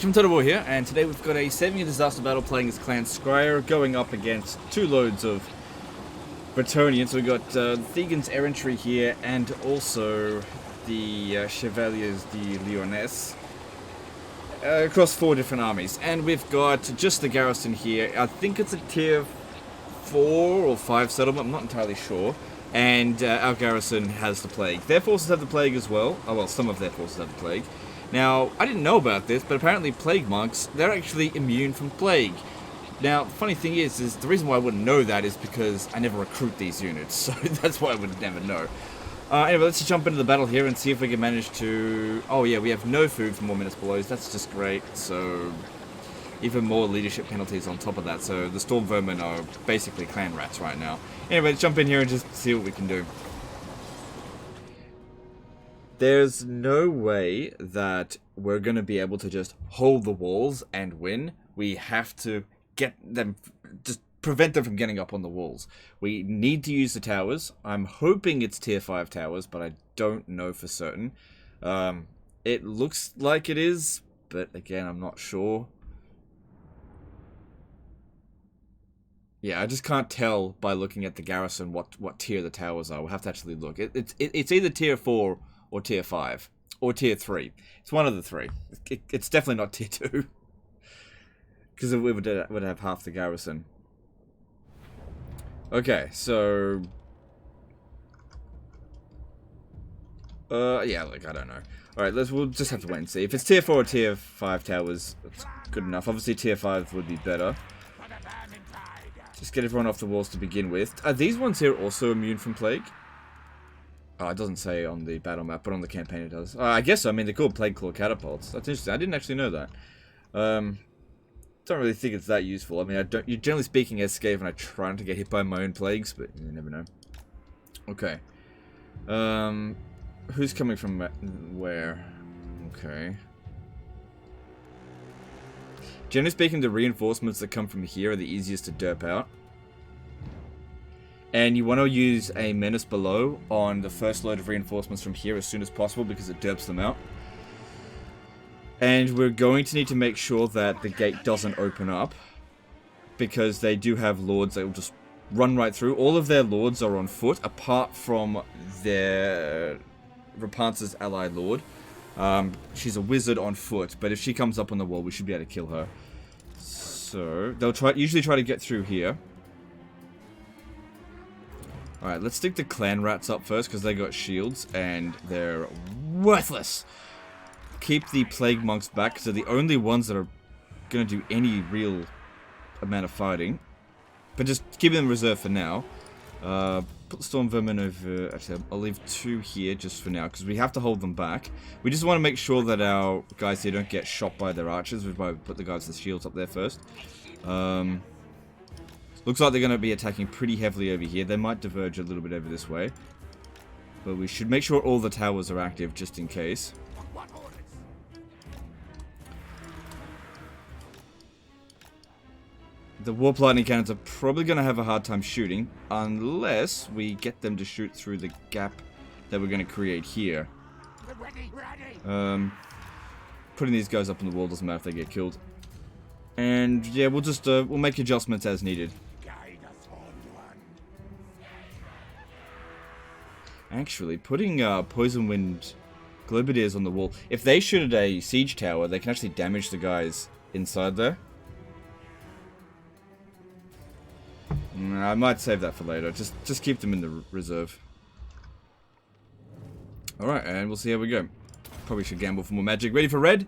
From Total War here, and today we've got a saving a disaster battle playing as Clan Scryer, going up against two loads of Bretonnians. So we've got Thegan's Errantry here, and also the Chevaliers de Lyonesse, across 4 different armies. And we've got just the garrison here. I think it's a tier 4 or 5 settlement, I'm not entirely sure. And our garrison has the plague. Their forces have the plague as well. Oh well, some of their forces have the plague. Now, I didn't know about this, but apparently plague monks, they're actually immune from plague. Now, the funny thing is the reason why I wouldn't know that is because I never recruit these units, so that's why I would never know. Anyway, let's just jump into the battle here and see if we can manage to... Oh yeah, we have no food for more minutes below, that's just great, so... Even more leadership penalties on top of that, so the Storm Vermin are basically clan rats right now. Anyway, let's jump in here and just see what we can do. There's no way that we're going to be able to just hold the walls and win. We have to get them, just prevent them from getting up on the walls. We need to use the towers. I'm hoping it's tier 5 towers, but I don't know for certain. It looks like it is, but again, I'm not sure. Yeah, I just can't tell by looking at the garrison what tier the towers are. We'll have to actually look. It's either tier 4 or tier 5 or tier 3. It's one of the 3. It's definitely not tier 2 because we would have half the garrison. Okay, so yeah, like I don't know. All right, we'll just have to wait and see. If it's tier 4 or tier 5 towers, that's good enough. Obviously, tier 5 would be better. Just get everyone off the walls to begin with. Are these ones here also immune from plague? Oh, it doesn't say on the battle map, but on the campaign it does. I guess so. I mean, they're called Plague Claw Catapults. That's interesting. I didn't actually know that. Don't really think it's that useful. I mean, generally speaking, as Skaven, I try not to get hit by my own plagues, but you never know. Okay. Who's coming from where? Okay. Generally speaking, the reinforcements that come from here are the easiest to derp out. And you want to use a menace below on the first load of reinforcements from here as soon as possible because it derps them out. And we're going to need to make sure that the gate doesn't open up because they do have lords that will just run right through. All of their lords are on foot apart from their Rapunzel's ally lord. She's a wizard on foot, but if she comes up on the wall, we should be able to kill her. So they'll usually try to get through here. Alright, let's stick the clan rats up first, because they got shields, and they're worthless. Keep the plague monks back, because they're the only ones that are going to do any real amount of fighting. But just keep them in reserve for now. Put the Storm Vermin over... Actually, I'll leave 2 here just for now, because we have to hold them back. We just want to make sure that our guys here don't get shot by their archers, which is why we put the guys with the shields up there first. Looks like they're going to be attacking pretty heavily over here. They might diverge a little bit over this way. But we should make sure all the towers are active, just in case. The Warp Lightning Cannons are probably going to have a hard time shooting, unless we get them to shoot through the gap that we're going to create here. Putting these guys up on the wall doesn't matter if they get killed. And yeah, we'll just we'll make adjustments as needed. Actually, putting Poison Wind Globadiers on the wall, if they shoot at a siege tower, they can actually damage the guys inside there. I might save that for later. Just keep them in the reserve. Alright, and we'll see how we go. Probably should gamble for more magic. Ready for red?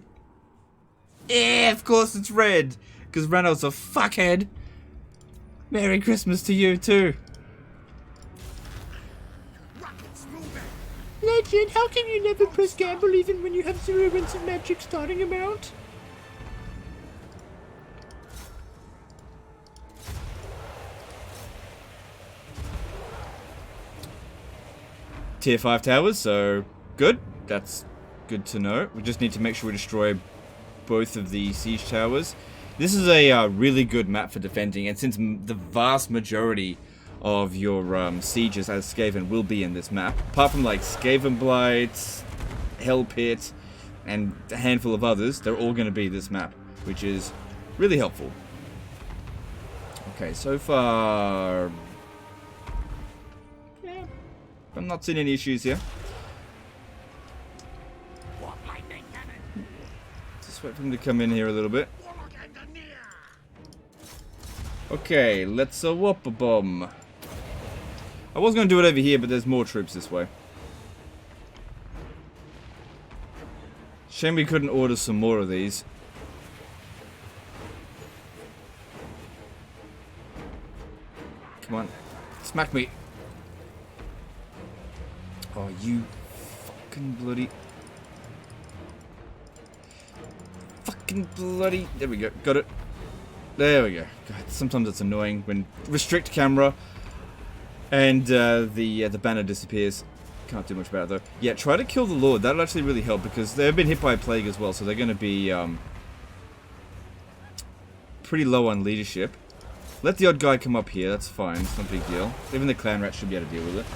Yeah, of course it's red! Because Ranald's a fuckhead! Merry Christmas to you too! Legend, how can you never press gamble even when you have 0 wins of magic starting amount? Tier 5 towers, so good. That's good to know. We just need to make sure we destroy both of the siege towers. This is a really good map for defending, and since the vast majority of your sieges as Skaven will be in this map, apart from like Skaven Blight, Hell Pit, and a handful of others, they're all going to be this map, which is really helpful. Okay, so far... yeah, I'm not seeing any issues here. Just wait for him to come in here a little bit. Okay, let's whoop a bomb. I was going to do it over here, but there's more troops this way. Shame we couldn't order some more of these. Come on. Smack me. Oh, you fucking bloody... fucking bloody... There we go. Got it. There we go. God, sometimes it's annoying when restrict camera and the banner disappears. Can't do much about it though. Yeah, try to kill the Lord. That'll actually really help because they've been hit by a plague as well, so they're going to be pretty low on leadership. Let the odd guy come up here. That's fine. It's not a big deal. Even the clan rats should be able to deal with it.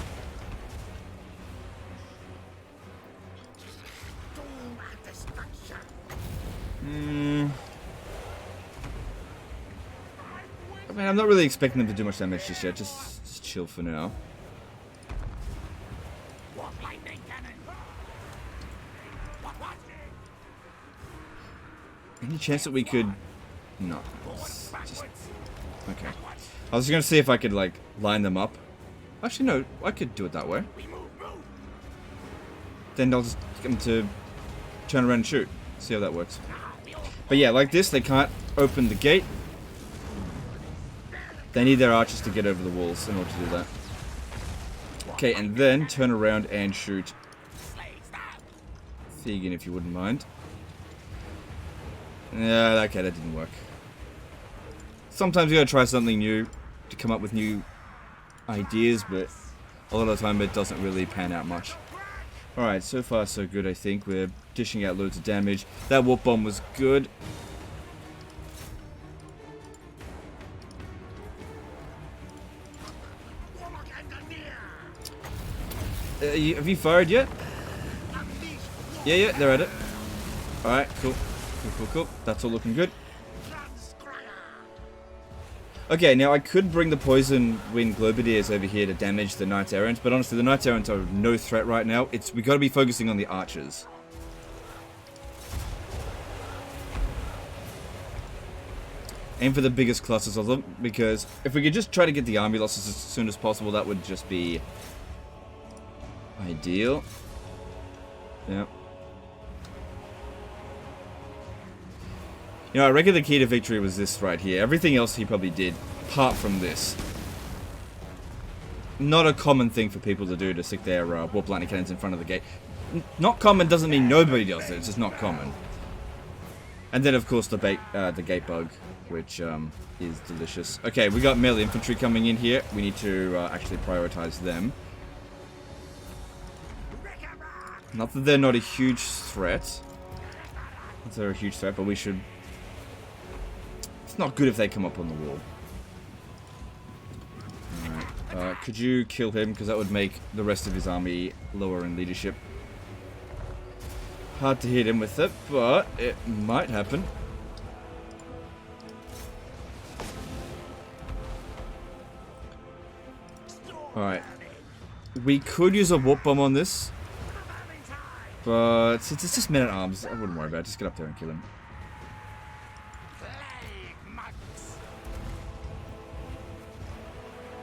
I mean, I'm not really expecting them to do much damage just yet. Just chill for now. Any chance that we could... no. Just... okay. I was going to see if I could, like, line them up. Actually, no. I could do it that way. Then I'll just get them to turn around and shoot. See how that works. But yeah, like this, they can't open the gate. They need their archers to get over the walls in order to do that. Okay, and then turn around and shoot Thegan, if you wouldn't mind. Yeah, okay, that didn't work. Sometimes you gotta try something new to come up with new ideas, but a lot of the time it doesn't really pan out much. Alright, so far so good, I think. We're dishing out loads of damage. That warp bomb was good. Have you fired yet? Yeah, they're at it. Alright, cool. Cool. That's all looking good. Okay, now I could bring the Poison Wind Globadiers over here to damage the Knights Errant, but honestly, the Knights Errant are no threat right now. We got to be focusing on the archers. Aim for the biggest clusters of them, because if we could just try to get the army losses as soon as possible, that would just be ideal. Yeah. You know, I reckon the key to victory was this right here. Everything else he probably did, apart from this. Not a common thing for people to do, to stick their warp lightning cannons in front of the gate. Not common doesn't mean nobody does it, it's just not common. And then, of course, the gate bug, which is delicious. Okay, we got melee infantry coming in here. We need to actually prioritize them. Not that they're not a huge threat. They're a huge threat, but we should... it's not good if they come up on the wall. Alright. Could you kill him? Because that would make the rest of his army lower in leadership. Hard to hit him with it, but it might happen. Alright. We could use a warp bomb on this. But since it's just men-at-arms, I wouldn't worry about it. Just get up there and kill him.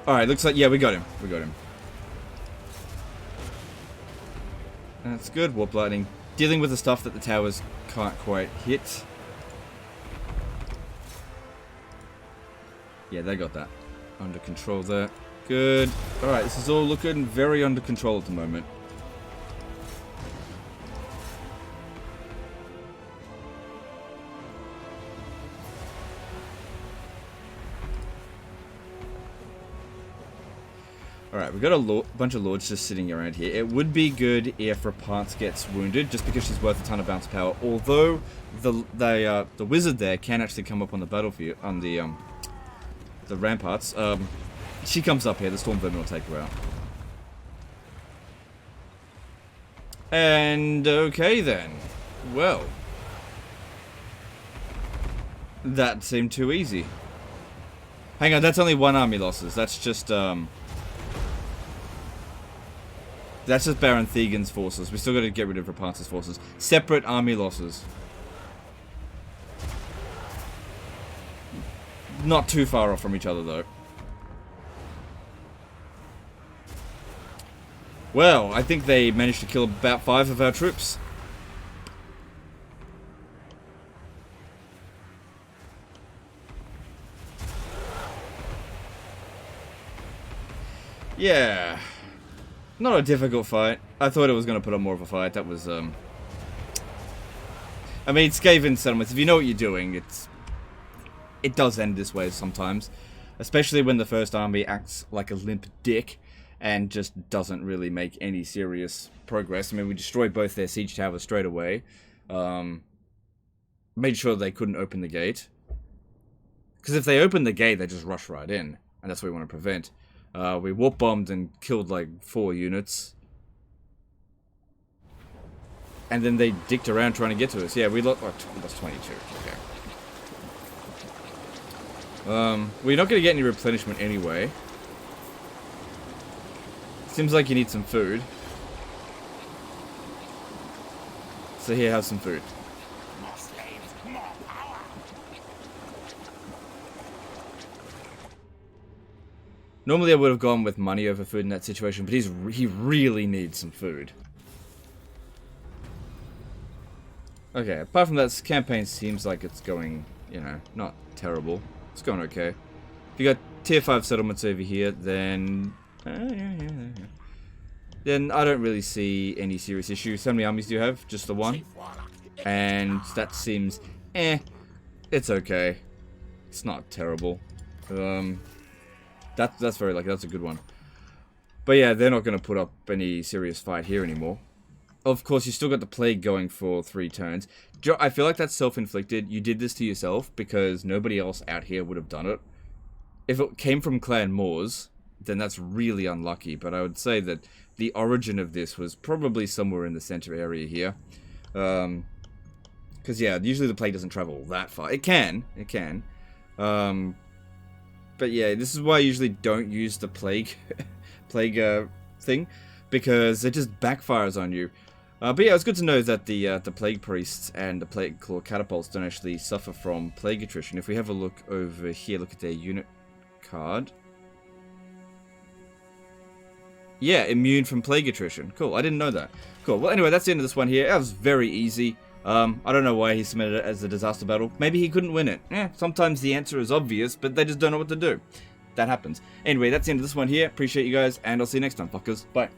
Alright, looks like... yeah, we got him. We got him. That's good. Warp lightning. Dealing with the stuff that the towers can't quite hit. Yeah, they got that. Under control there. Good. Alright, this is all looking very under control at the moment. Alright, we've got a bunch of lords just sitting around here. It would be good if Rapance gets wounded, just because she's worth a ton of bounce power. Although, the wizard there can actually come up on the battlefield, on the ramparts. She comes up here, the Storm Vermin will take her out. And, okay then. Well. That seemed too easy. Hang on, that's only one army losses. That's just Baron Thegan's forces. We still got to get rid of Rapunzel's forces. Separate army losses. Not too far off from each other, though. Well, I think they managed to kill about 5 of our troops. Yeah. Not a difficult fight. I thought it was going to put up more of a fight. That was, I mean, Skaven settlements, if you know what you're doing, it does end this way sometimes. Especially when the first army acts like a limp dick and just doesn't really make any serious progress. I mean, we destroyed both their siege towers straight away. Made sure they couldn't open the gate. Because if they open the gate, they just rush right in. And that's what we want to prevent. We warp bombed and killed like 4 units. And then they dicked around trying to get to us. Yeah, we lost 22. Okay. We're not going to get any replenishment anyway. Seems like you need some food. So here, have some food. More slaves, more power. Normally I would have gone with money over food in that situation, but he really needs some food. Okay, apart from that, this campaign seems like it's going, you know, not terrible. It's going okay. If you got tier 5 settlements over here, then then I don't really see any serious issues. How many armies do you have? Just the one? And that seems, it's okay. It's not terrible. That's very lucky. That's a good one. But yeah, they're not going to put up any serious fight here anymore. Of course, you still got the plague going for 3 turns. I feel like that's self-inflicted. You did this to yourself because nobody else out here would have done it. If it came from Clan Moors, then that's really unlucky. But I would say that the origin of this was probably somewhere in the center area here. Because, yeah, usually the plague doesn't travel that far. It can. But yeah, this is why I usually don't use the plague thing. Because it just backfires on you. But yeah, it's good to know that the Plague Priests and the Plague Claw Catapults don't actually suffer from Plague Attrition. If we have a look over here, look at their unit card. Yeah, immune from Plague Attrition. Cool, I didn't know that. Cool, well anyway, that's the end of this one here. That was very easy. I don't know why he submitted it as a disaster battle. Maybe he couldn't win it. Sometimes the answer is obvious, but they just don't know what to do. That happens. Anyway, that's the end of this one here. Appreciate you guys, and I'll see you next time, fuckers. Bye.